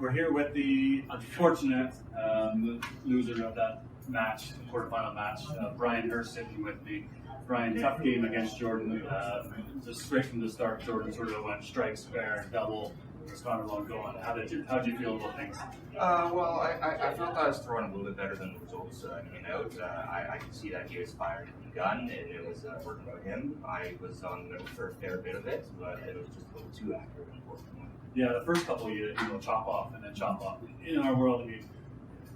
We're here with the unfortunate loser of that match, quarterfinal match, Bryan Hirst sitting with me. Bryan, tough game against Jordon. Just straight from the start, Jordon sort of went strike, spare, double, responded along going. How did you feel about things? Well, I felt I was throwing a little bit better than the results came out. I could see that he was firing from the gun, and it was working about him. I was on the middle for a fair bit of it, but it was just a little too accurate, unfortunately. Yeah, the first couple you chop off and then chop off. In our world, I mean,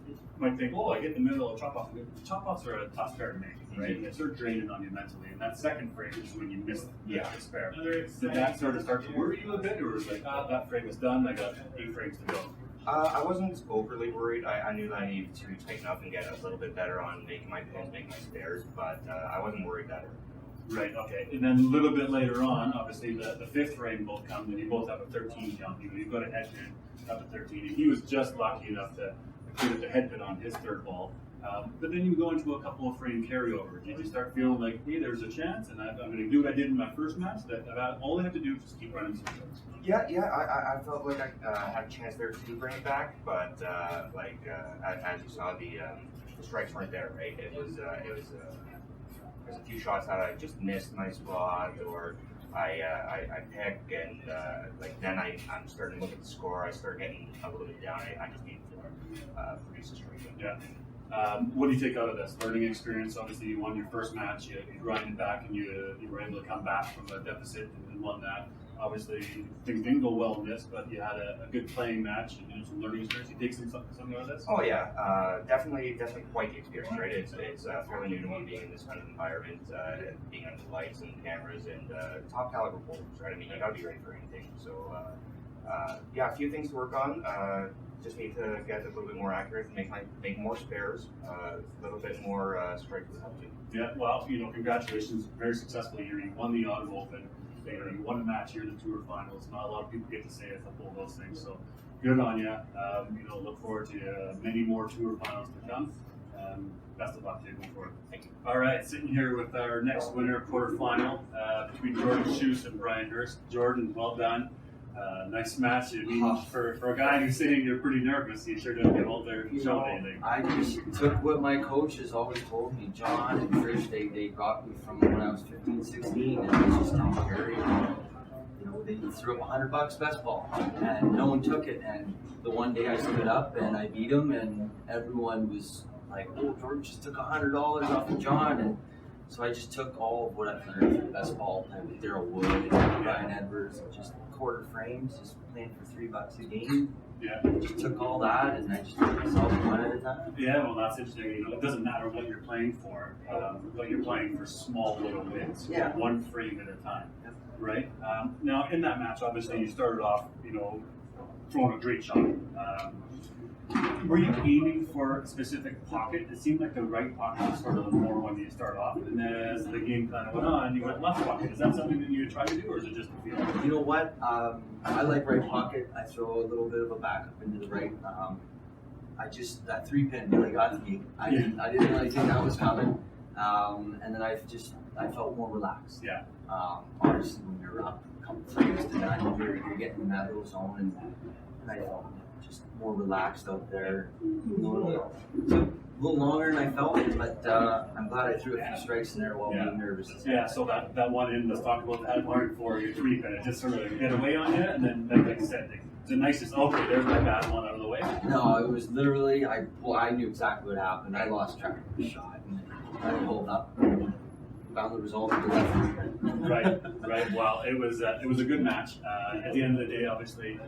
you might think, oh, I get the middle of chop off. Chop offs are a tough spare to make, right? Mm-hmm. They sort of draining on you mentally. And that second frame is when you miss the spare. Did that sort of start to worry you a bit, or was it like, that frame is done, I got 8 frames to go? I wasn't overly worried. I knew that I needed to tighten up and get a little bit better on making my pins, making my spares, but I wasn't worried that early. Right, okay. And then a little bit later on, obviously, the fifth frame both comes, and you both have a 13 count. You've got a head pin, up a 13, and he was just lucky enough to get the head pin on his third ball. But then you go into a couple of frame carryover. Did you start feeling like, hey, there's a chance, and I'm going to do what I did in my first match, that all I have to do is just keep running some shows? Yeah, I felt like I had a chance there to bring it back, but as you saw, the strikes weren't there, right? There's a few shots that I just missed my spot, or I pick, and then I'm starting to look at the score. I start getting a little bit down. I just need to produce a strike. Yeah. What do you take out of this learning experience? Obviously, you won your first match. You grinded back, and you were able to come back from a deficit and won that. Obviously, things didn't go well in this, but you had a good playing match and some learning experience. You take something out of this? Oh yeah, definitely quite the experience, right? It's fairly new to me being in this kind of environment, being under the lights and cameras and top caliber bowlers, right? I mean, you gotta be ready for anything. So a few things to work on. Just need to get a little bit more accurate, make more spares, a little bit more strike with help too. Yeah, well, congratulations, very successful year. You won the Autumn Open. You won a match here in the Tour Finals. Not a lot of people get to say a couple of those things, so good on you. Look forward to many more Tour Finals to come. Best of luck to you going forward. Thank you. All right, sitting here with our next winner, quarterfinal, between Jordon Schuss and Bryan Hirst. Jordon, well done. Nice match. I mean, for a guy who's sitting there pretty nervous, you sure don't get out there and show anything. I just took what my coaches always told me. John and Trish, they brought me from when I was 15, 16, and it's just not very, they threw up $100 best ball, and no one took it. And the one day I stood up and I beat him, and everyone was like, "Oh, Jordon just took $100 off of John." And so I just took all of what I've learned from best ball playing with Daryl Wood and Ryan Edwards, and just quarter frames, just playing for $3 a game. Yeah. Just took all that and I just took myself one at a time. Yeah, well, that's interesting. It doesn't matter what you're playing for, but you're playing for small little wins, one frame at a time, right? Now, in that match, obviously, you started off, throwing a great shot. Were you aiming for a specific pocket? It seemed like the right pocket was sort of the more one you start off, and then as the game kind of went on, you went left pocket. Is that something that you try to do, or is it just a feeling? You know what? I like right pocket. I throw a little bit of a backup into the right. That 3-pin really got to me. I didn't really think that was coming, and then I felt more relaxed. Yeah. Obviously, when you're up a couple frames to none, you're getting in that little zone, and I felt just more relaxed out there. It took a little longer than I felt, but I'm glad I threw a few strikes in there while being nervous. Yeah, so that one in, let's talk about that hard for your 3-pin. It just sort of get away on you, and then like I said, it's a nicest, okay, there's my bad one out of the way. No, it was literally, I knew exactly what happened. I lost track of the shot, and I pulled up and found the result of the left. Right. Well, it was a good match. At the end of the day, obviously,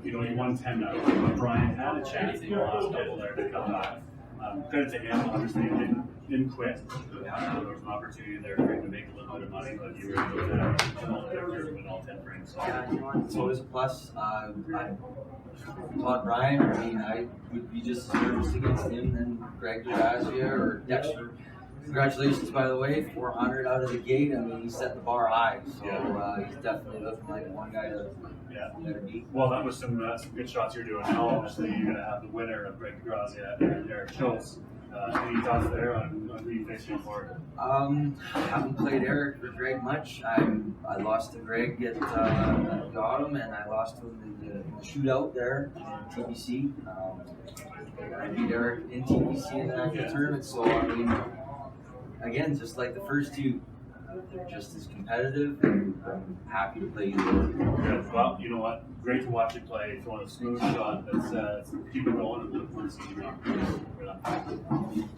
you won 10 out. But Bryan had a chance in the last double there to come back. Credit to him, obviously, didn't quit. There was an opportunity there for him to make a little bit of money, but you were able to come out there with all 10 frames. So it was a plus. I taught Bryan. I mean, I would be just as nervous against him than Greg Durazia or Dexter. Congratulations, by the way, 400 out of the gate. I mean, he set the bar high, so he's definitely looking like one guy to beat. Well, that was some good shots you're doing. Now, obviously, you're going to have the winner of Greg Durazia and Eric Schultz Any thoughts there on who you face going forward? Haven't played Eric or Greg much. I lost to Greg at Gotham, and I lost to him in the shootout there in TBC. I beat Eric in TBC in the national tournament, so I mean, again, just like the first two, they're just as competitive, and I'm happy to play either. Good. Well, you know what? Great to watch you play. Throwing a smooth shot. Let's keep it going and look forward to seeing you. Right on.